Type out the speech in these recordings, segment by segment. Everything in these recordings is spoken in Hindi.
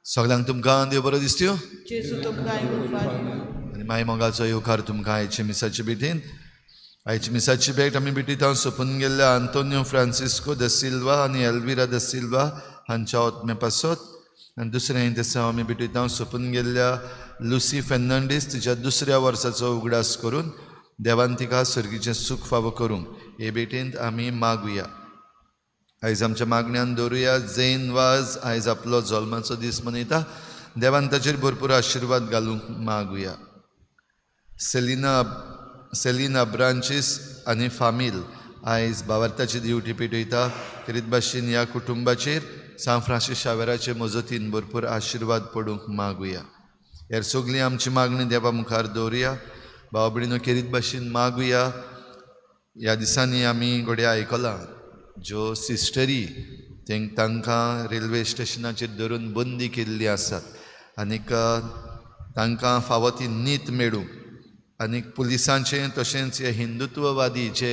सगळ्यांक तुमकां देव बरो दिसत्यो आनी मागीर मोगाचो येवकार तुमकां आयचे मिसाचे भेटेन. आयचे मिसाची भेट आमी भेटीत हांव सोंपून गेल्ल्या आंतोनियो फ्रांसिस्को द सिल्वा आनी एल्विरा द सिल्वा हांच्या ओतमे पासत. आनी दुसरें तें आमी भेटीत हांव सोंपून गेल्ल्या लुसी फेर्नांडीस तिच्या दुसऱ्या वर्साचो उगडास करून देवान तिका सर्गीचें सूख फावो करूंक हे भेटेंत आमी मागुया. आयज आमच्या मागण्यान दवरुया जैन वाज आयज आपलो जल्माचो दीस मनयता. देवान ताचेर भरपूर आशिर्वाद घालूंक मागुया. सेलिना ब्रांचीस आनी फामील आयज भावार्थाची दिवटी पेटयता. करीत भाशेन ह्या कुटुंबाचेर सान फ्रांसीस शावेराचे मजतीन भरपूर आशिर्वाद पडूंक मागुया. हेर सगळीं आमची मागणी देवा मुखार दवरुया. भाव भयणीनो, करीत भाशेन मागुया. ह्या दिसांनी आमी घोडे आयकलां ज्यो सिस्टरी तांकां रेल्वे स्टेशनाचेर धरून बंदी केल्ली आसात आनीक तांकां फावो ती न्हीद मेळूंक आनीक पुलिसांचें तशेंच हे हिंदुत्ववादी जे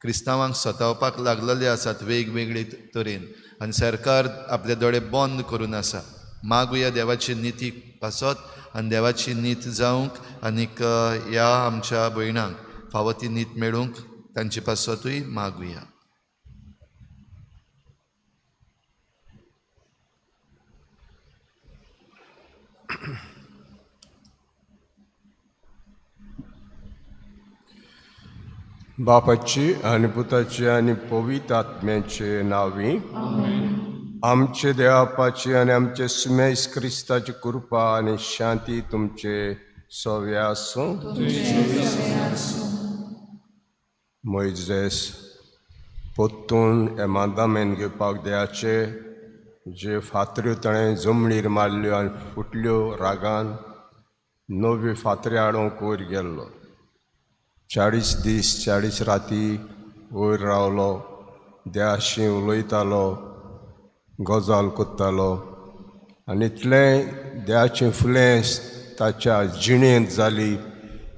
क्रिस्तांवांक सतावपाक लागलेले आसात वेगवेगळे तरेन आनी सरकार आपले दोळे बंद करून आसा. मागुया देवाची निती पासत आनी देवाची नीत जावंक आनीक ह्या आमच्या भयणांक फावो ती न्हीद मेळूंक तांचे पासतूय मागुया. बापाची आनी पुताची आनी पवित्र आत्म्याचे नांवी आमचे देवापाची आनी आमचे सुमेश क्रिस्ताची कृपा आनी शांती तुमचे सव्य आसूं. मोइजेस पोत्तून हे मांदामेन घेवपाक देयाचे जे फातऱ्यो ताणें जमणीर मारल्यो आनी फुटल्यो रागान नव्यो फातऱ्यो हाडूंक वयर गेल्लो. 40 दीस 40 राती वयर रावलो. देवाशी उलयतालो, गजाल कोत्तालो आनी इतलें देवाचें इन्फ्लुयन्स ताच्या जिणेंत जाली.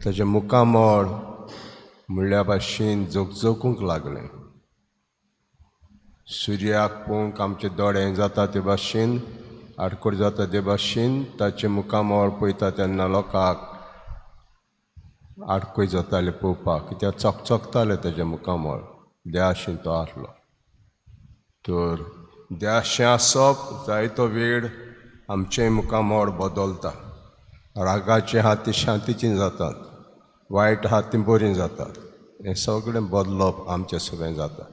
ताचें मुखामळ म्हणल्या भाशेन जगजगूंक लागलें. सुर्याक पळोवंक आमचे दोळे जाता ते भाशेन, आडकोड जाता ते भाशेन ताचें मुखामळ पळयता तेन्ना लोकांक आडकोय जाताले पळोवपाक, कित्याक चकचकताले ताचें मुखामळ. देवाशीं तो आसलो. तर देवाशें आसप जायतो वेळ आमचें मुखामळ बदलता. रागाचें आहा ती शांतीचीं जातात, वायट आहा ती बरीं जातात. हें सगळें बदलप आमचें सगळें जाता.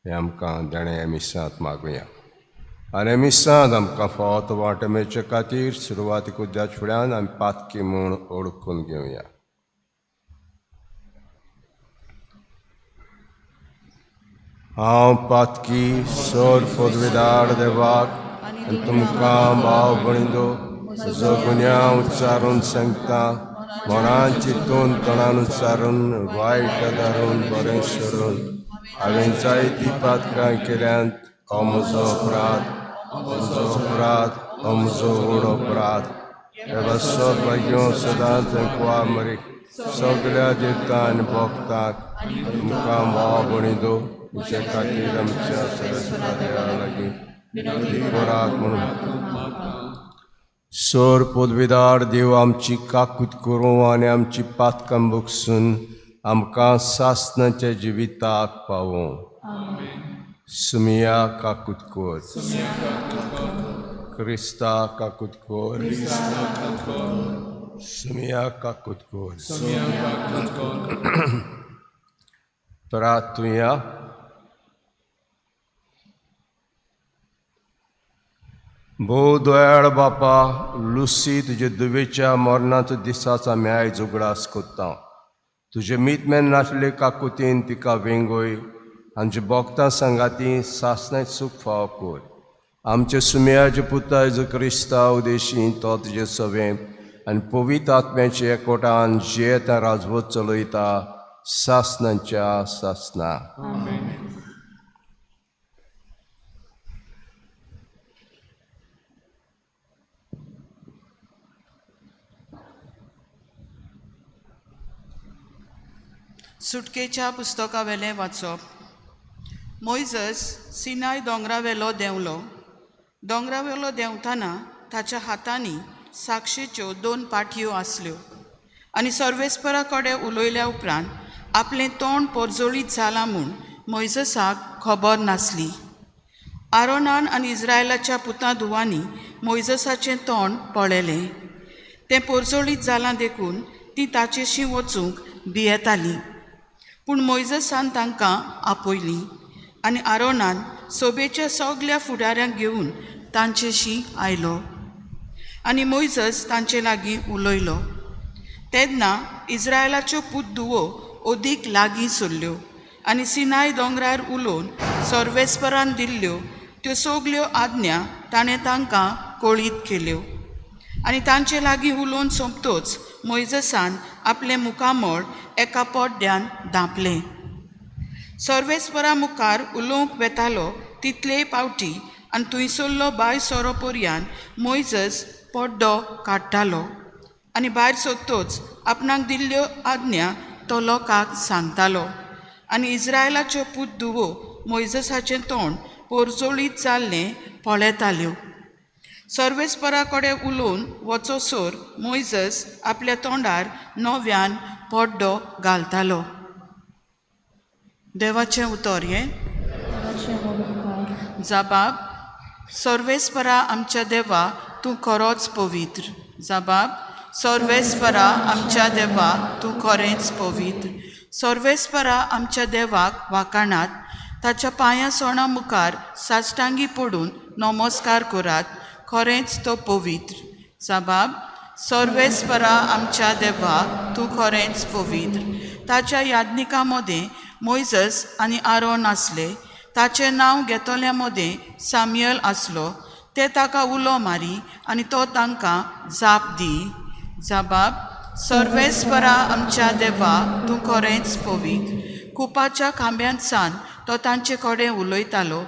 हें आमकां देणें हे मिसांत मागुया. आनी हे मिसांत आमकां फावो वांटो मेळचे खातीर सुरवातीक उद्याच्या फुड्यान आमी पातकी म्हूण ओळखून घेवया. हांव पातकी सोर पदवीदार देवाक आनी तुमकां भाव भयणीनो म्हजो गुन्यांव उच्चारून सांगता. मनान चिंतून तोंडान उच्चारून वायट धरून बरें सोडून हांवें जायतीं पातकां केल्यांत. हो म्हजो अपराध, हो म्हजो व्हड अपराध. देवा सगळ्यो घेवन सदांच कुवा मरी सगळ्या देवतां आनी भक्तांक तुमकां भाव भयणीनो तुजे खातीर आमच्या सरस्वता देवा लागीं विनंती करात म्हणून. सोर पदवीदार देव आमची काकूत करूं आनी आमची पातकां भोगसून आमकां सासणाच्या जिविताक पावों. सुमिया काकूत कर. Krista kakutkoor, Sumia kakutkoor, Pratuya, भोव दयाळ बापा, लुसी तुजे दुवेच्या मरणाचो दिसाचा आमी आयज उगडास कोत्ता. तुजे मीतमेन नासले काकुतीन तिका वेंगोय, आमचे भोगतां संगाती सासणांत सूख फाव कोर. आमचे सुमयाचे पुता जो क्रिस्ता उदेशी तो तुजे सवें आनी पवित्र आत्म्याचे एकवटान जियेता राजवत चलयता सासणांच्या सासना. सुटकेच्या पुस्तकावेले वाचप. मोइजस सिनाय दोंगरावेलो देंवलो. दोंगरावेलो देंवतना ताच्या हातांनी साक्षेच्यो 2 पाटयो आसल्यो आनी सर्वेस्परा कडेन उलयल्या उपरांत आपलें तोंड पोरजोळीत जालां म्हूण मोइजसाक खबर नासली. आरोनान आनी इस्रायलाच्या पुतां धुवांनी मोइजसाचें तोंड पळयलें. तें पोरजोळीत जालां देखून तीं ताचेशी वचूंक भियेतालीं. पूण मोइजसान तांकां आपयलीं आनी आरोनान सोबेच्या सगल्या फुडाऱ्यांक घेवन तांचेशी आयलो आनी मोइजस तांचे लागीं उलयलो. तेन्ना इस्रायलाच्यो पूत धुवो ओदीक लागीं सरल्यो आनी सिनाय दोंगरार उलोवन सर्वेस्परान दिल्ल्यो त्यो सगल्यो आज्ञा ताणें तांकां कळीत केल्यो. आनी तांचे लागीं उलोवन सोंपतोच मोइजसान आपलें मुखामळ एका पोड्ड्यान धांपलें. सर्वेस्परा मुखार उलोवंक वेतालो तितलेय पावटी आनी थंयसरलो भायर सोरो पर्यान मोइजस पोड्डो काडटालो आनी भायर सोदतोच आपणाक दिल्ल्यो आज्ञा तो लोकांक सांगतालो. आनी इस्रायलाच्यो पूत धुवो मोइजसाचें तोंड पोरजोळीत जाल्लें पळयताल्यो. सर्वेस्परा कडेन उलोवन वचोसोर मोइजस आपल्या तोंडार नव्यान पोड्डो घालतालो. देवाचें उतर हें जबाब. सर्वेस्परा आमच्या देवा तूं खरोच पवित्र. जबाब. सर्वेस्परा आमच्या देवा तूं खरेंच पवित्र. सर्वेस्परा आमच्या देवाक वाखाणात. ताच्या पांयां सोणा मुखार साश्टांगी पडून नमस्कार करात. खरेंच तो पवित्र. जबाब. सर्वेस्परा आमच्या देवा तूं खरेंच पवित्र. ताच्या याज्ञिकां मदें मोइजस आनी आरोन आसले. ताचें नांव घेतोल्या मदें साम्युएल आसलो. ते ताका उलो मारी आनी तो तांकां जाप दी. जबाब. सर्वेस्परा आमच्या देवा तूं खरेंच पवित्र. कुपाच्या खांब्यांत सान तो तांचे कडेन उलयतालो.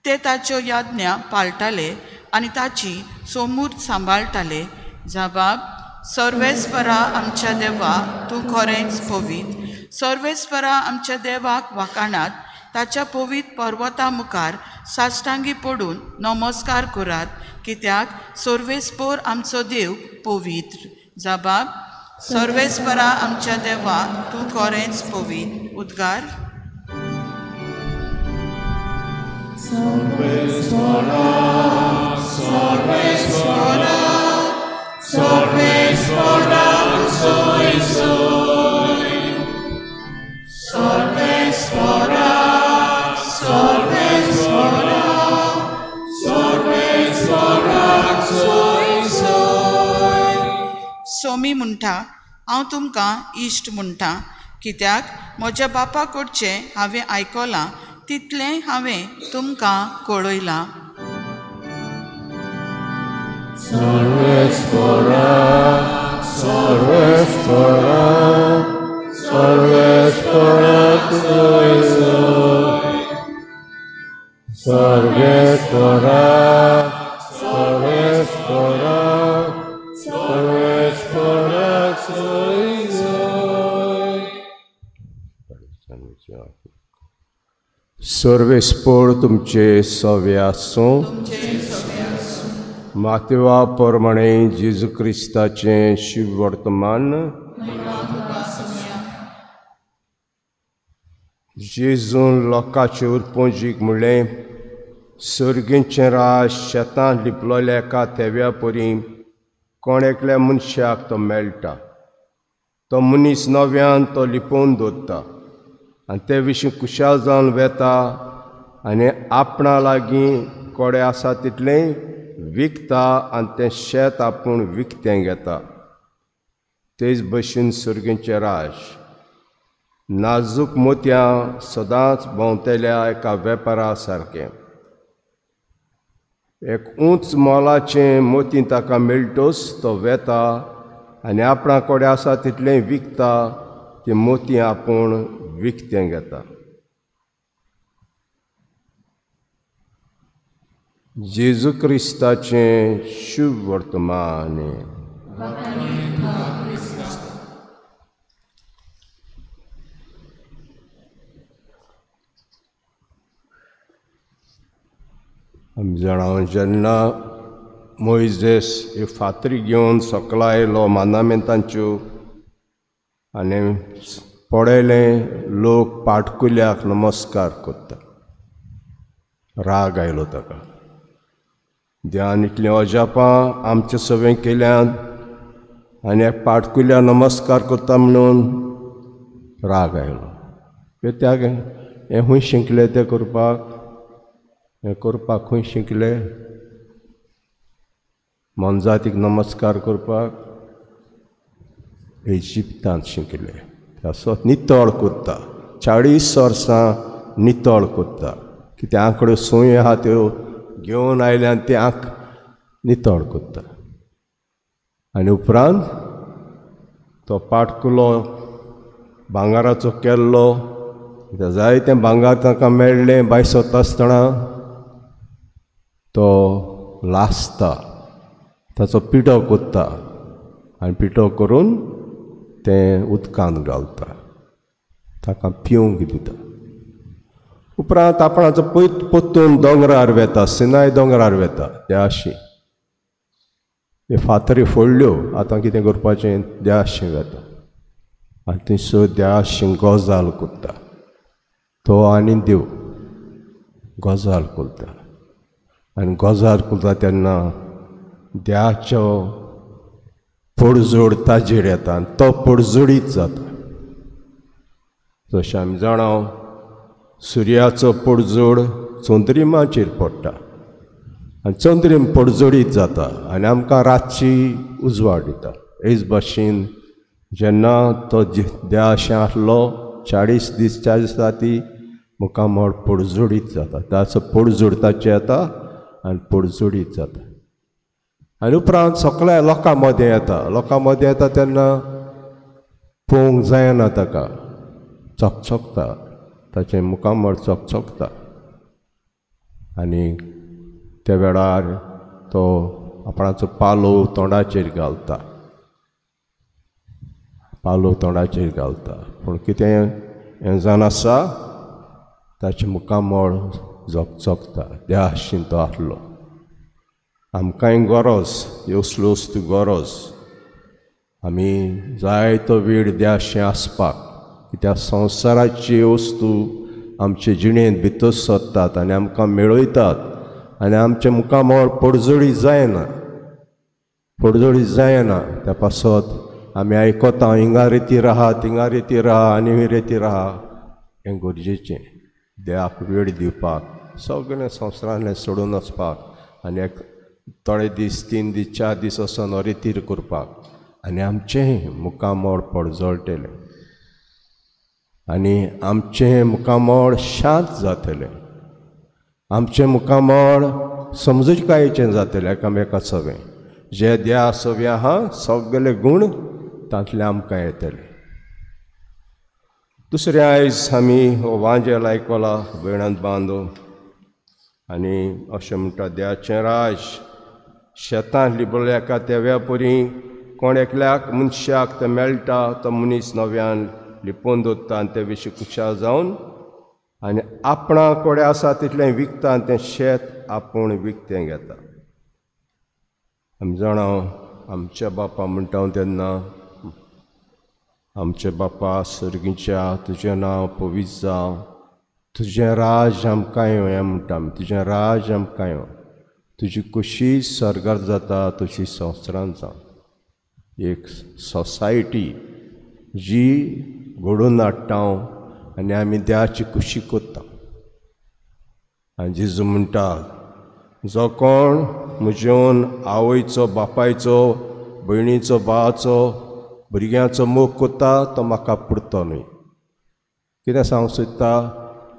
ते ताच्यो याज्ञा पाळटाले आनी ताची सोमूत सांबाळटाले. जबाब. सर्वेस्परा आमच्या देवा तूं खरेंच पवित्र. सर्वेस्परा आमच्या देवाक वाखाणात. ताच्या पवित्र पर्वता मुखार साश्टांगी पडून नमस्कार करात, कित्याक सर्वेस्पर आमचो देव पवित्र. जबाब. सर्वेस्परा आमच्या देवा तूं खरेंच पवित्र. उद्गार. सर्वेस्परा, सर्वेस्परा, सर्वेस्परा सोय सोय. सर्वेस्परा, सर्वेस्परा, सर्वेस्परा सोय सोय. सोमी म्हणटा हांव तुमकां इश्ट म्हणटा, कित्याक म्हज्या बापा कडचें हांवें आयकलां तितलें हांवें तुमकां कळयलां. सर्वेस्परा, सर्वेस्परा, सर्वेस्परा सोय सोय. सर्वेस्परा, सर्वेस्परा, सर्वेस्परा सोय सोय. सर्वेस्पर तुमचे सवे आसूं. मातेवा प्रमाणे जेजू क्रिस्ताचें शिव वर्तमान. जेजून लोकांचे उत्पोंजीक म्हणलें, सर्गींचें राज शेतांत लिपलोल्या एका तेव्या परी कोण एकल्या मनशाक तो मेळटा. तो मनीस नव्यान तो लिपोवन दवरता आनी ते विशीं कुशाल जावन वेता आनी आपणा लागीं कोडे आसा तितलें विकता आनी तें शेत आपूण विकतें घेता. तेच भशेन सर्गींचें राज नाजूक मोतयां सदांच भोंवतेल्या एका वेपारा सारकें. एक उंच मोलाचें मोती ताका मेळटोच तो वेता आनी आपणा कोडे आसा तितलें विकता तें मोती आपूण विकतें घेता. जेजू क्रिस्ताचें शुभ वर्तमान. आमी जाणां जेन्ना मोइजेस ह्यो फातरी घेवन सकला आयलो मानामेंतांच्यो आनी पडयलें लोक पाटकुल्याक नमस्कार करता. राग आयलो ताका. देवान इतलीं अजापां आमचे सवें केल्यात आनी एक पाटकुल्या नमस्कार करता म्हणून राग आयलो. कित्याक हें खूंय शिकले तें करपाक? हें करपाक खूंय शिकले? मनजातीक नमस्कार करपाक इजिप्तांत शिकले. तसो नितळ करता. 40 वर्सां नितळ करता. कित्याक आंकड्यो सूय आहा त्यो घेवन आयल्यान ते नितळ करता. आनी उपरांत तो पाटकुलो भांगाराचो केल्लो जायतें भांगार ताका मेळ्ळें. भायर सरता आसतना तो लासता, ताचो पिठो कोत्ता आनी पिठो करून तें उदकांत घालता, ताका पिवंक दिता. उपरांत आपणाचो पोत्तून दोंगरार वेता, सिनाय दोंगरार वेता. देवाशी हे फातरी फोडल्यो, आतां कितें करपाचें? देवाशी वेता आनी थंयसर देवाशी गजाल करता. तो आनी देव गजाल करता आनी गजाल करता तेन्ना देवाचो पडजोड ताजेर येता आनी तो पडजोडीत जाता. जशें आमी जाणां सुर्याचो पडजोड चंद्रिमाचेर पडटा आनी चंद्रीम पडजोडीत जाता आनी आमकां रातची उजवाड दिता. हेच भाशेन जेन्ना तो देवाशें आसलो 40 दीस 40 राती मुखामोड पडजोडीत जाता. ताचो पडजोड ताचें येता आनी पडजोडीत जाता. आनी उपरांत सगळ्या लोकां मदें येता. लोकां मदें येता तेन्ना पळोवंक जायना ताका, चकचकता, ताचें मुखामोड चकचकता. आनी त्या वेळार तो आपणाचो पालो तोंडाचेर घालता, पालो तोंडाचेर घालता. पूण कितें हें जावन आसा, ताचें मुखामोड चकचकता. देवाशीन तो आसलो. आमकांय गरज ह्यो असल्यो वस्तू गरज. आमी जायतो वेळ देवाशें आसपाक, कित्याक संवसाराची वस्तू आमचे जिणेंत भितर सरतात आनी आमकां मेळयतात आनी आमच्या मुखामोड पडजोडी जायना, पडजोडी जायना. त्या पासत आमी आयकता हिंगा रिती राहा, थिंगा रिती राहा आनी रिती राहा. हें गरजेचें. देवाक वेळ दिवपाक, सगळें संवसारांतलें सोडून वचपाक आनी एक थोडे दीस 3 दीस 4 दीस वचून रितीर करपाक आनी आमचें मुखामोड पडजोळटलें आनी आमचें मुखामोड शांत जातलें. आमचें मुखामोड समजुकायेचें जातलें एकामेका सवें. जे देवा सवें आहा सगळे गूण तांतले आमकां येतले. दुसरें आयज आमी वांजेल आयकलां भयणांत बांदून आनी अशें म्हणटा देवाचें राज शेतांत लिपलेल्या एका तेव्या परी कोण एकल्याक मनशाक तें मेळटा. तो मनीस नव्यान लिपोवन दवरता आनी ते विशीं खुशाल जावन आनी आपणा कोडे आसा तितलें विकता आनी तें शेत आपूण विकतें घेता. आमी जाणां आमच्या बापा म्हणटा तेन्ना आमचे बापा सर्गीच्या तुजें नांव पवित्र जावं, तुजें राज आमकां यो हें म्हणटा आमी, तुजें राज आमकां यो, तुजी कुशी स्वर्गार जाता तशी संवसारांत जावं. एक सोसायटी जी घडोवन हाडटा आनी आमी देवाची कुशी कोत्ता. आनी जेजू म्हणटा, जो कोण म्हजेवन आवयचो, बापायचो, भयणीचो, भावाचो, भुरग्यांचो मोग कोत्ता तो म्हाका पुरतो न्हय. कितें सांगूंक सोदता?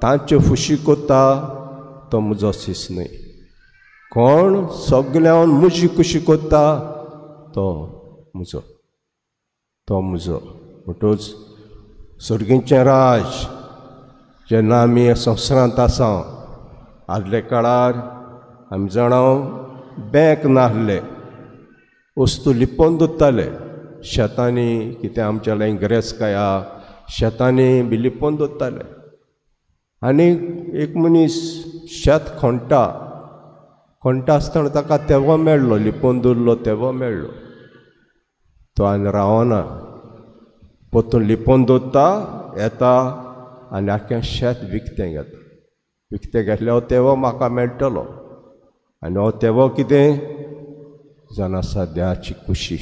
तांच्यो खुशी कोत्ता तो म्हजो सीस न्हय. कोण सगळ्यान म्हजी खुशी कोत्ता तो म्हजो, तो म्हजो. म्हणटूच सर्गींचें राज जेन्ना आमी संवसारांत आसा, आदले काळार आमी जाणां बँक नासले, वस्तू लिपोवन दवरताले शेतांनी. कितें आमच्या इंग्रेजकाया शेतांनी बी लिपोवन दवरताले. आनी एक मनीस शेत खणटा आसतना ताका तेवो मेळ्ळो, लिपोवन दवरलो तेवो मेळ्ळो. तो आनी रावना, परतून लिपोवन दवरता, येता आनी आख्खें शेत विकतें घेता. विकतें घेतल्यार हो तेवो म्हाका मेळटलो. आनी हो तेवो कितें जावन आसा देवाची कुशी.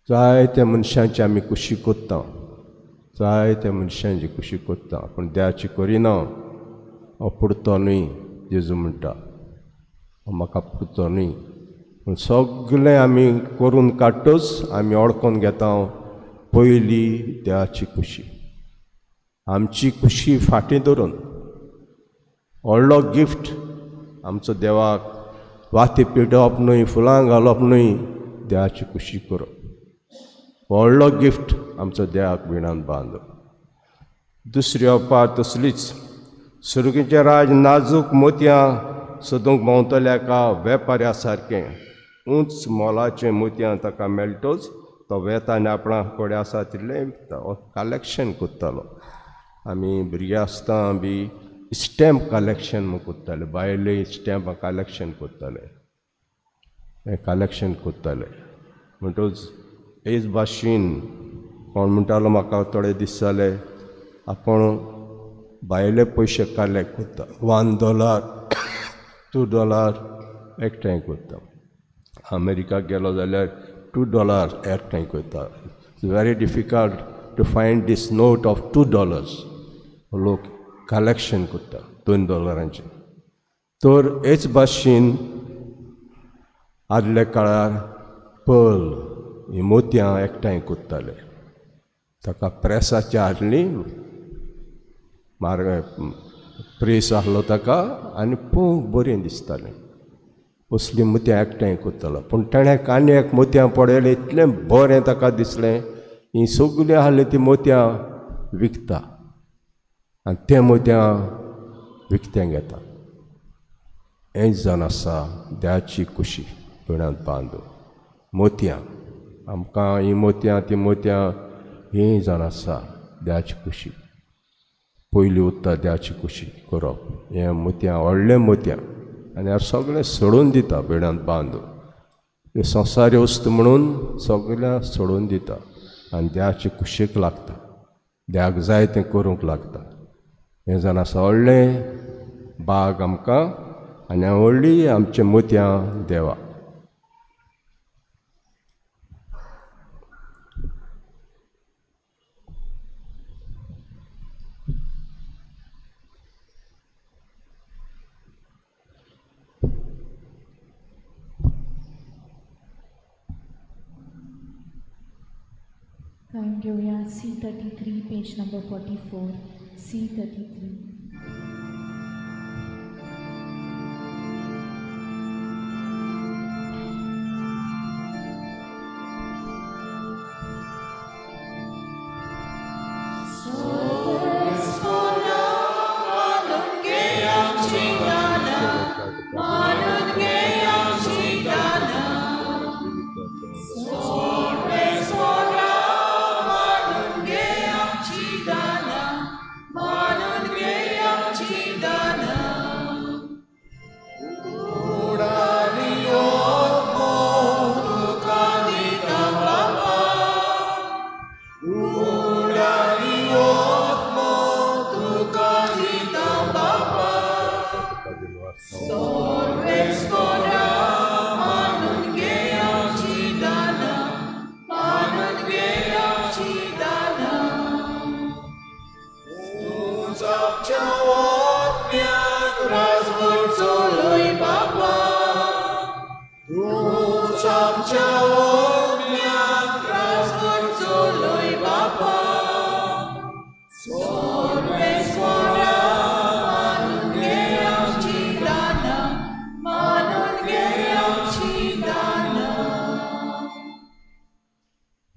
जायत्या मनशांची आमी कुशी कोत्ता, जायत्या मनशांची कुशी कोत्ता, पूण देवाची करिना. हो पुरतो न्हय, जेजू म्हणटा, हो म्हाका पुरतो न्हय. पूण सगळें आमी करून काडटूच आमी ओळखून घेता पयली देवाची कुशी. आमची कुशी फाटीं दवरून व्हडलो गिफ्ट आमचो देवाक वाती पेटोवप न्हय, फुलां घालप न्हय, देवाची कुशी करप. व्हडलो गिफ्ट आमचो देवाक विणान बांदप. दुसरी अपार तसलीच सुरगीचें राज नाजूक मोतयां सोदूंक भोंवतल्याका वेपाऱ्या सारकें. उंच मोलाचें मोतयां ताका मेळटोच तो वेता आनी आपणा कडेन आसा तितलें विकता. हो कलेक्शन कोत्तालो. आमी भुरगीं आसता बी स्टॅम्प कलेक्शन म्हूण कोत्ताले, बायले स्टॅम्प कलेक्शन कोत्ताले, हें कलेक्शन कोत्ताले. म्हणटूच हेच भाशेन कोण म्हणटालो म्हाका थोडे दीस जाले, आपूण भायले पयशे कलेक्ट कोत्ता. $1, $2 एकठांय कोत्ता. अमेरिकाक गेलो जाल्यार $2 एकठांय कोत्ता. It's very difficult to find these note of $2. लोक कलेक्शन कोत्ता $2. तर हेच भाशेन आदल्या काळार पर्ल ही मोतयां एकठांय कोत्ताले. ताका प्रेसाची हाडली, प्रेस आहलो ताका, आनी पळोवंक बरें दिसतालें. असलीं मोतयां एकठांय कोत्तालो. पूण ताणें आनी एक मोतयां पळयलें, इतलें बरें ताका दिसलें. ही सगळीं आहलीं तीं मोतयां विकता आनी तें मोतयां विकतें घेता. हें जावन आसा देवाची कुशी विणान बांदून. मोतयां आमकां ही मोतयां ती मोतयां ही जावन आसा देवाची कुशी. पयलीं उत्ता देवाची कुशी करप. हें मोतयां व्हडलें मोतयां आनी हांव सगळें सोडून दिता विणान बांदून. हे संवसारी वस्तू म्हणून सगळ्यां सोडून दिता आनी देवाची कुशीक लागता, देवाक जाय तें करूंक लागता. हें जावन आसा व्हडलें बाग आमकां आनी व्हडली आमचें मोतयां देवा. घेऊया C33 page number 44. C33. Manun ge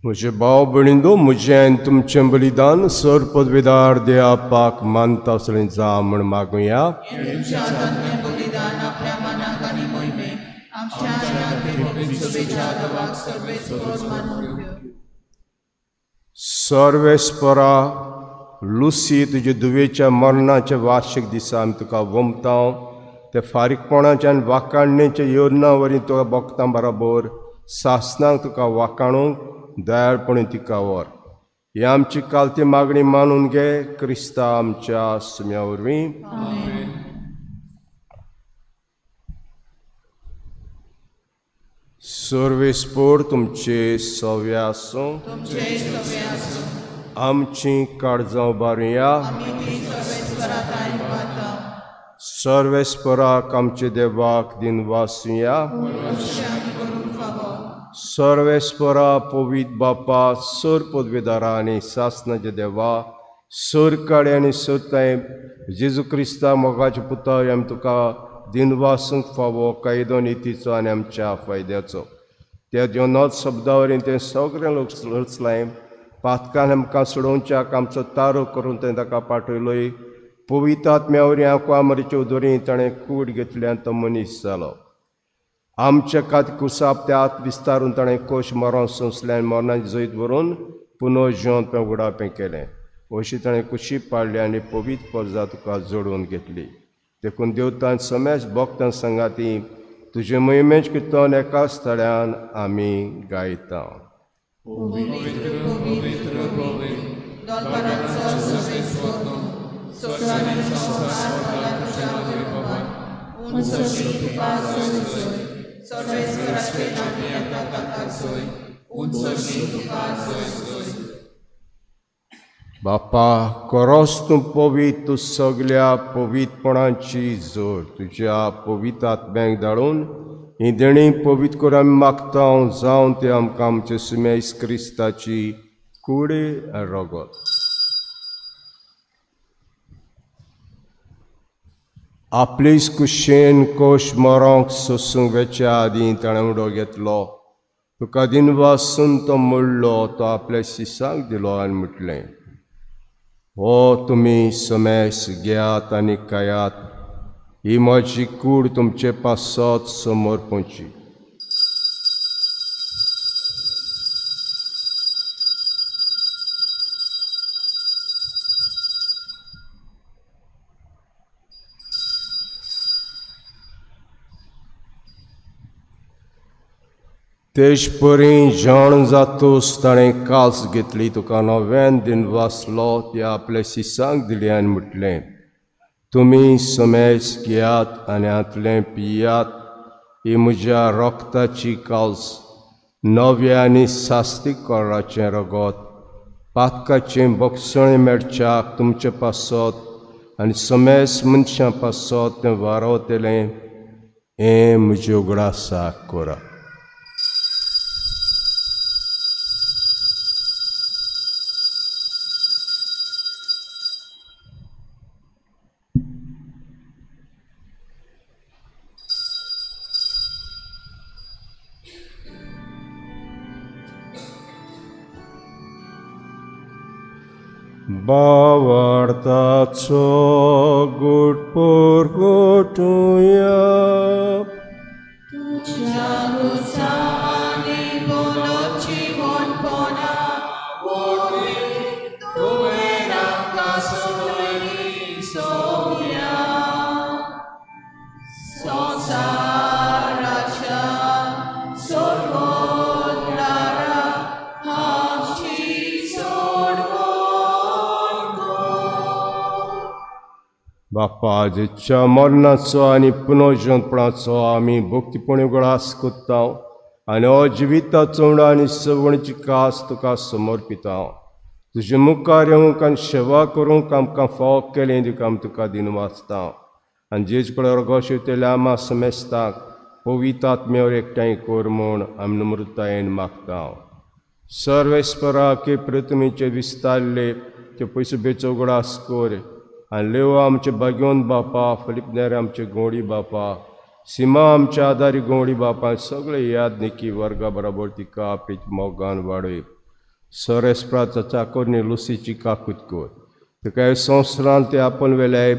म्हजे भाव भयणींनो, म्हजें आनी तुमचें बलिदान सर पदवेदार देवा पाक मानता असलें जा म्हण मागुया. बलिदान आपल्या मनाक आनी मोहिमेक आमच्या सभेच्या देवाक सर्वेस्पर मानून घेवं. सर्वेस्परा लुसी, तुजे दुवेच्या मरणाच्या वार्षिक दिसा आमी तुका वमतां. ते फारीकपणाच्यान वाकाणणेच्या योजना वरवीं तुका भक्तां बरोबर सासणांक तुका वाकाणूंक दयाळपणी तिका वर. ही आमची कालती मागणी मानून घे क्रिस्ता आमच्या सुम्या वरवीं. सर्वेस्पर तुमचे सव्य आसूं. आमची काळजां उबारुया. सर्वेस्पराक आमचे देवाक दिन वासुया. सर्वेस्परा पवित्र बापा, सर पदवेदारा आनी सासणाचे देवा, सर काळे आनी सरताय जेजू क्रिस्ता मोगाच्या पुता आमी तुका दिनवासूंक फावो कायदो नितीचो आनी आमच्या फायद्याचो. त्या जेवणात शब्दा वरवीं तें सगळें लोक रचलाय. पातकान आमकां सोडोवच्याक आमचो तारो करून तें ताका पाठयलोय. पवित्र आत्म्या वरवीं आंकवामरीचे उदोरी ताणें कूड घेतल्यान तो मनीस जालो. आमच्या खातीर कुसापत्यात विस्तारून ताणें कोश मरण सोंसल्यान मरणाची जैत व्हरून पुनो जिवंत उगडापें केलें. अशी ताणें कुशी पाडली आनी पवित्र पर्जा तुका जोडून घेतली. देखून देवतान समेज भक्तां संगाती तुजे मोहिमेच किर्तन एका स्थळ्यान आमी गायता. बापा, खरोच तूं पवित्र, तूं सगळ्या पवित्रपणाची जोड तुज्या पवित्र आत्म्याक धाडून ही देणी पवित्र करून आमी मागता. जावन ते आमकां आमचे सुमेस क्रिस्ताची कुडी रगत. आपलीच कुशेन कोश मरोंक सोसूंक वेच्या आदीं ताणें उडो घेतलो. तुका दिनवासून तो मोडलो. तो आपल्या शिसांक दिलो आनी म्हटलें, हो तुमी समेस घेयात आनी खायात. ही म्हजी कूड तुमचे पासत समोर पोंची. तेज परी जेवण जातूस ताणें कास घेतली. तुका नव्यान दिन वाचलो. ते आपल्या शिसांक दिली आनी म्हटलें, तुमी समेज घेयात आनी हातलें पियात. ही म्हज्या रोगताची कास, नव्या आनी सास्तीक कोराचें रगत. पातकाचें भक्षण मेळच्याक तुमचे पासत आनी समेज मनशां पासत तें वारवतलें. हें म्हजे उगडासाक कोरा. भावार्थाचो गुटपूर गोठुया. बापा, जेच्या मरणाचो आनी पुनर्जन्मपणाचो आमी भक्तीपणी उगडास कोत्ता आनी हो जिविताचो उंडो आनी सवणीची कास तुका समर्पिता. तुजे मुखार येवंक आनी सेवा करूंक आमकां फाव केलें देखून आमी तुका दिन वाचता. आनी जेज कडेन रगो शिवतेल्या आमा समेस्ताक पवित्र आत्म्यावर एकठांय कर म्हूण आमी नम्रतायेन मागता. सर्वेस्परा के प्रथमेचे विस्तारले ते पयस बेचोगडास कर आनी लेव आमचे भाग्योन बापा, फिलिपनेर आमचे गोडी बापा, सिमा आमच्या आदारी गोडी बापा, सगळे यादनिकी वर्गा बरोबर तिका आपीच मोगान वाडय. सर्वेस्पराचा चाकोरनी लुसीची काकूत कर. तेका संवसारांत ते आपण वेल्याय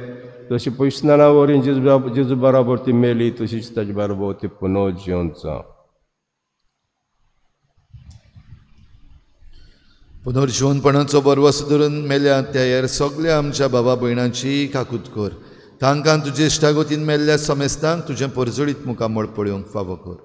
तशी पयसनाना वरी जेजू बरोबर ती मेली तशीच ताजे बरोबर ती पुनः जिवंत जावं. पुनर्जीवनपणाचो बरवस धरून मेल्या त्या हेर सगळ्या आमच्या भावा भयणांची काकूत कर. तांकां तुजे इश्टागोतीन मेल्ल्या समेस्तांक तुजें परजोडीत मुखामळ पळोवंक फावो कर.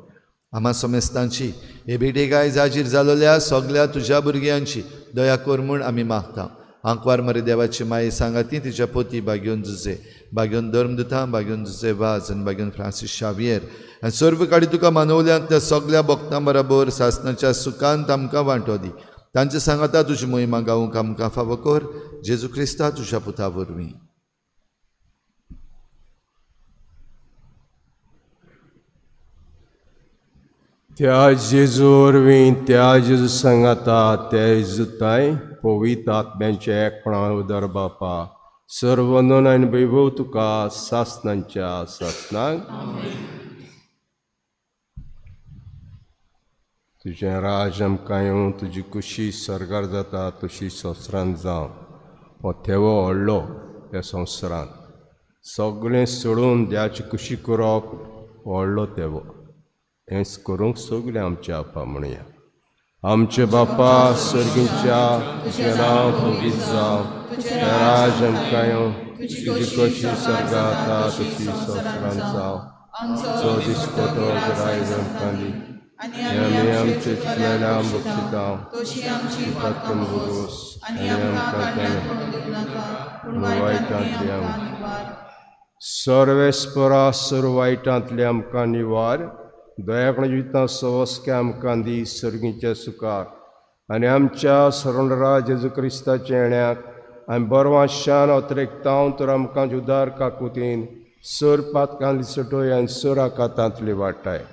आम्हा समेस्तांची हे भेटेक आयज हाजीर जालोल्या सगळ्या तुज्या भुरग्यांची दया कर म्हूण आमी मागता. आंकवार मरे देवाची माये सांगाती तिच्या पोती बागेवन जुजे, बागेवन धर्मदुतां, बागेवन जुजे वाज आनी बागेवन फ्रांसीस शावियर आनी सर्व काडी तुका मानवल्यांत त्या सगळ्या भक्तां बरोबर सासणाच्या सुखांत आमकां वांटो दी. तांचे सांगाता तुजी मोहिमा गावूंक आमकां फावो कर. जेजू क्रिस्ता तुज्या पुता वरवीं. त्या जेजू वरवीं त्या जेजू सांगाता त्या इजुताय पवित्र आत्म्याचे एकपणा उदर बापा, सर्व नोन आनी वैभव तुका सासणांच्या सासणाक. तुजें राज आमकां येवं, तुजी खुशी सरकार जाता तशी संवसारांत जावं. हो थेवो व्हडलो ह्या संवसारांत. सगळें सोडून देवाची खुशी करप व्हडलो थेवो. हेंच करूंक सगळें आमचे आपा म्हणया. आमचे बापा सर्गीच्या तुजें नांव पवित्र जावं, तुजें राज आमकां येवं, तुजी खुशी सरकार जाता तशी संवसारांत जावं. जो दीस कोतो आयज आमकां दी आमी आमचे चुकलेल्या बक्षिता पातून बुरोस आनी आमकां वायटांतली सर्वेस्परा सर्व वायटांतली आमकां निवार. दयाकण जिवितां सवस्के आमकां दी सर्गीच्या सुखार आनी आमच्या सरोंडरा जेजू क्रिस्ताच्या येण्याक आमी बरवाशान अतिरेकतांव तर आमकां जुदार काकुतीन सर पातकांतली सटोय आनी सर आकातांतली वाटाय.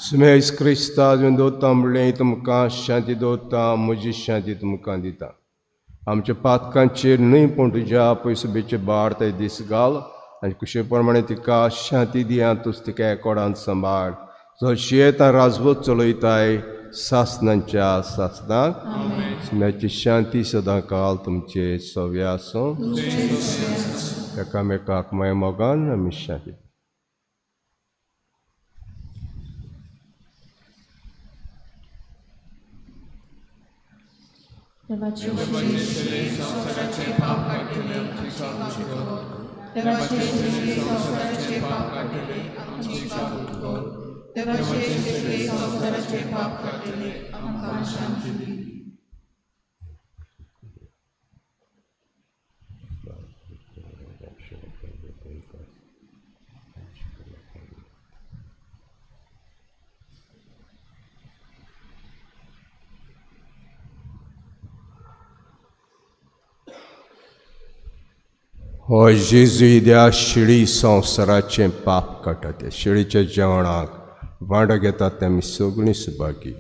सुमेश क्रिस्ता दोता म्हणलें तुमकां शांती दोता, म्हजी शांती तुमकां दिता. आमच्या पातकांचेर न्हय पूण तुज्या पयसुबेचे बार ते दीस घाल आनी कुशे प्रमाणे तिका शांती दिया. तूं तिका एकोडांत सांबाळ. जो शेत आनी राजवट चलयताय सासणांच्या सासणाक. सुम्याची शांती सदां काल तुमचे सव्य आसूं. एकामेकाक माय मोगान आमी शांती. हो जेजू इद्या शिडी संवसाराचें पाप काडटा. त्या शिडीच्या जेवणाक वांटो घेतात ते आमी सगळीं सुभागी.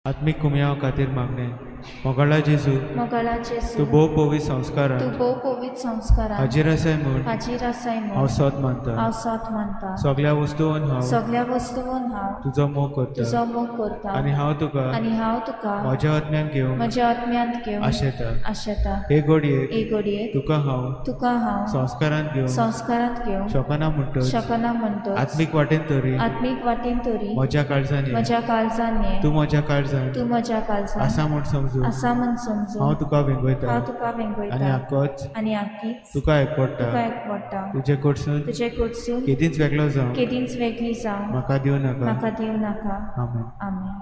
आत्मिक कुमया खातीर मागणे. मोगाळा जेजू तूं भोव पवित्र संस्कार हाजीर आसाय म्हूण हांव सत मानता. सगळ्या वस्तूंवन हांव तुजो मोग करता आनी हांव तुका म्हज्या आत्म्यान घेवन आशेता. हे घडये तुका हांव संस्कारांत घेवन शकना म्हणटच आत्मीक वाटेन तरी म्हज्या काळजांनी तूं म्हज्या काळजांत आसा म्हूण समजून हांव तुका वेंगयता आनी आख्खीच तुका एकवडटा. तुजे कडसून केदींच वेगळी जावं म्हाका दिवं नाका. आमेन.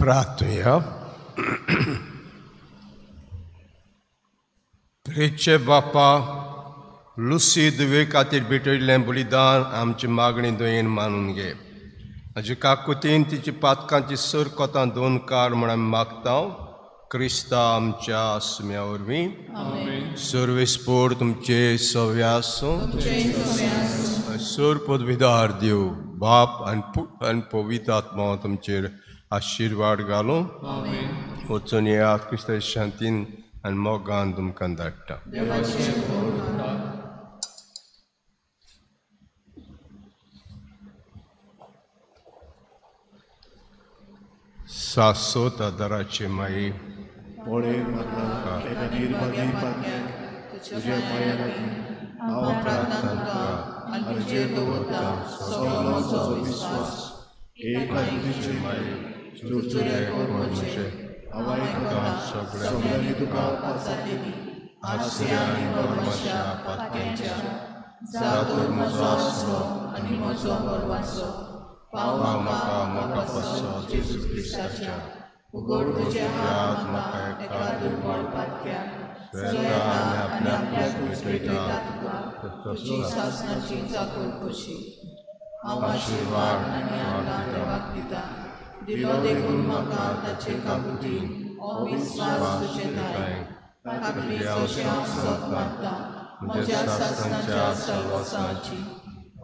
प्रार्थूया. प्रेचे बापा, लुसी दुवे खातीर भेटयल्लें बलिदान आमची मागणी दोयेन मानून घे. हाजे काकुतीन तिची पातकांची सर कोतां दोन कार म्हण आमी मागता. क्रिस्ता आमच्या आस्म्या वरवीं सर्वेस्पोर तुमचे सव्य आसूं. सर पदवीदार देव बाप आनी पवित्र आत्मा तुमचेर आशिर्वाद घालूं. वचून येयात क्रिस्ताचे शांतीन आनी मोगान तुमकां धाडटा. शाश्वत आदाराचे माई, पळय म्हाका एका निर्भागी पातकाक तुज्या पांया लागीं हांव प्रार्थना करता आनी तुजेर दवरता सगळो म्हजो विस्वास. एका तुजे माई, चुरचुरे कोर म्हजे हांव आयकता सगळ्यांनी तुका पासारलेली हास्य आनी परमाशा पातक्यांच्या. जातूर म्हजो आसरो आनी म्हजो परवासो पाव म्हाका मोठा पासो जेजू क्रिस्ताच्या. उगड तुजे हात म्हाका एका दुर्बळ पातक्याक जयता आनी आपल्याक उजळटा तुका तुजी सासणाची चाकर कशी. हांव आशिर्वाद आनी आदार देवाक दिता. दिलो देखून म्हाका ताचे काकुतीन हो विस्वास तुजे दाय. खात्रीचोशें हांव सोद मारता म्हज्या सासणाच्या सर्वसाची.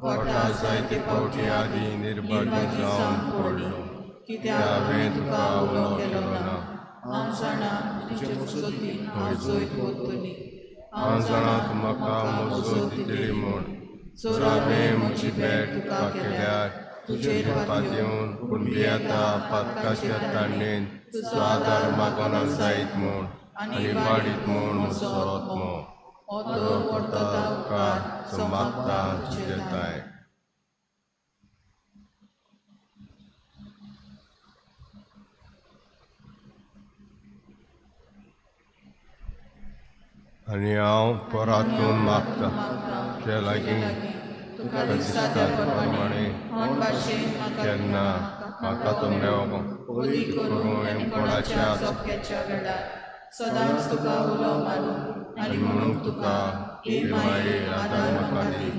कोटा जायते फावटी आदी निर्भागी जावन पडलो, कित्याक हांवें तुका उलो केलो ना. हांव जाणा तुजे मजतीन हांव जैत वतली. हांव जाणा तूं म्हाका मजत दितली म्हूण. चोर हांवें म्हजी भेट तुका केल्यार तुजेर पातयेवन पूण भियेता पातकाच्या तांडेन तुजो आदार मागोना जायत म्हूण आनी वाडीत म्हूण म्हजो आत्मो. हो तो व्हरता उपकार जो मागता तुजे दाय. आनी हांव परातून मागता जे लागीं तुका दिसता त्या प्रमाणे केन्ना म्हाका तो मेळो करून कोणाच्या चोक्याच्या वेळार सदांच तुका उलो मारूं आनी म्हणून तुका हे माये आदार म्हाका दी.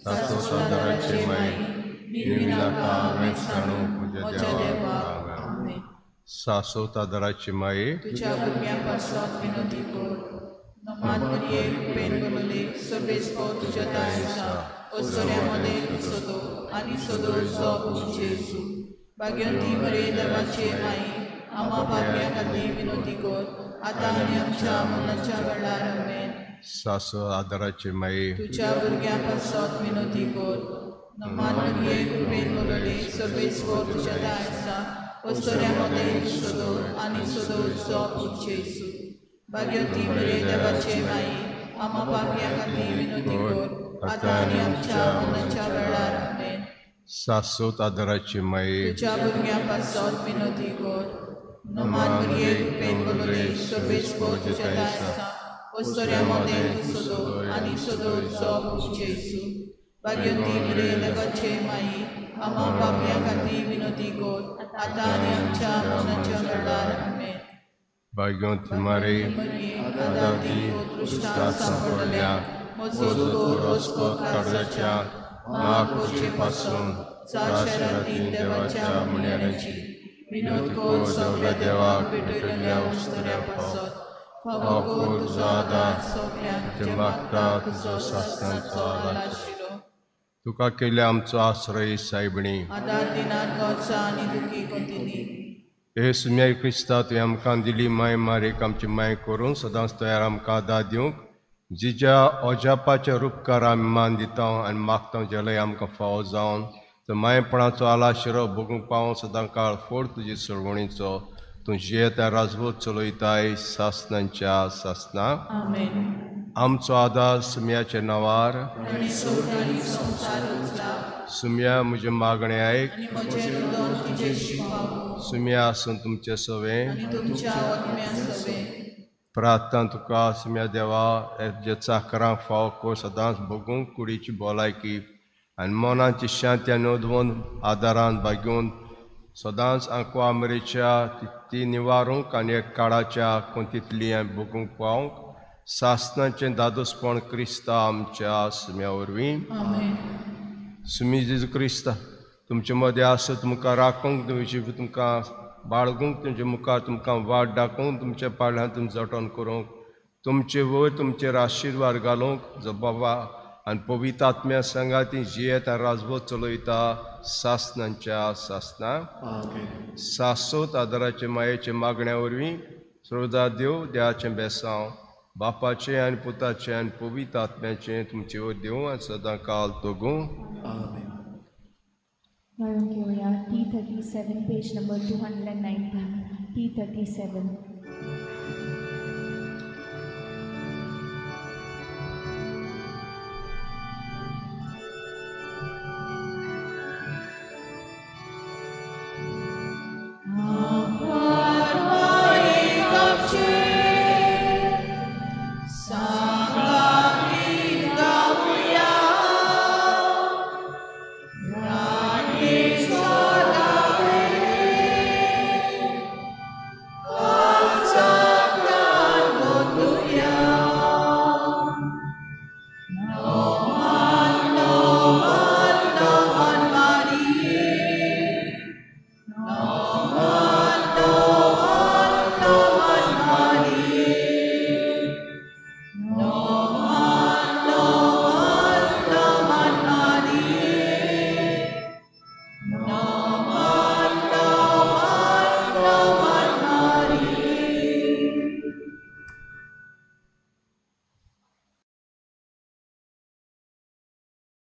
ताचो सदाराचे माये निर्विनाका हांवें जाणूंक म्हज्या देवा. आमेन. शाश्वत आदाराची माये, तुज्या भुरग्यां पासत विनोदी कर. नमान मरिये पेन गलोले सर्वेस्पो तुज्या दाय आसा. ओसोऱ्यामध्ये तूं सोदो आनी सोदोचो जेजू. भाग्यवंती मरे देवाचे माई, आम्हा पापयां खातीर विनोदी कर आतां आनी आमच्या मरणाच्या वेळार. आमेन. शाश्वत आदाराची माये, तुज्या भुरग्यां पासत विनोदी कर. नमान मरिये पेन गलोले सर्वेस्पो तुज्या दाय आसा. ओसोऱ्यामध्ये तूं सोदो आनी सोदोचो जेजू. भाग्यवंती मरे देवाचे माई, आम्हा पापयां खातीर विनोदी कर आतां आनी आमच्या मरणाच्या वेळार. आमेन. शाश्वत आदाराची माये, तुज्या भुरग्यां पासत विनोदी कर. नमान मरिये पेन गलोले सर्वेस्पो तुज्या दाय आसा. ओसोऱ्यामध्ये तूं सोदो आनी सोदोचो जेजू. भाग्यवंती मरे लगतचे माई आम्हा पापया खाती विनोदी गोड आता आणि आमच्या मरणाच्या वेळार आमेन. भाग्यवंती मारे आदाती उत्कृष्टात सांपडल्या रोजको कर्जाच्या महाकृषेपासून साक्षराती देवाच्या मुळ्याची विनोद कोर सगळ्या देवाक भेटलेल्या वस्तुऱ्यापासून फावो कोर तुझो आदार सगळ्यांक जे मागता तुझो शासनाचो आशिरो. तुका केले आमचो आश्रय सायबणी आदार दिनार गोडसा आनी दुखी कोंतिनी. हे सुम्या क्रिस्ता तुवें आमकां दिली माय मारेक आमची माय करून सदांच तयार आमकां आदार दिवंक जिच्या अजापाचे उपकार आमी मान दिता आनी मागता जेलय आमकां फावो जावन तर मायपणाचो आला शिरो भोगूंक पावों सदां काळ फोड तुजी सरवणीचो तूं जे त्या राजवट चलयताय सासनांच्या सासना. आमचो आदार सुम्याच्या नांवार सुम्या म्हजे मागणें आयक सुम्या आसून तुमचे सवे प्रार्थना तुका सुम्या देवा जे चाकरांक फावो कोर सदांच भोगूंक कुडीची भलायकी आनी मनाची शांती आनी उदवून आदारान भाग्यून सदांच आंकवा मेरेच्या ती निवारूंक आनी एक काळाच्या कोंतीतली भोगूंक पावंक सासनाचें दादोसपण क्रिस्ता आमच्या सुम्या वरवीं. सुमी जेजू क्रिस्ता तुमचे मदें आसत तुमकां राखूंक तुमकां बाळगूंक तुमचे मुखार तुमकां वाट दाखोवंक तुमच्या पाळ्यांत तुम जतन करूंक तुमचे वयर तुमचेर आशिर्वाद घालूंक जो बाबा आनी पवित्र आत्म्या संगाती जियेत आनी राजवट चलयता सासनांच्या सासना. सासोत आदाराचे मायेचे मागण्या वरवीं सर्वदा देव देवाचें बेसांव बापाचें आनी पुताचें आनी पवित्र आत्म्याचें तुमचे वयर देव आनी सदां काल तोगूं. T37 page number 219 T37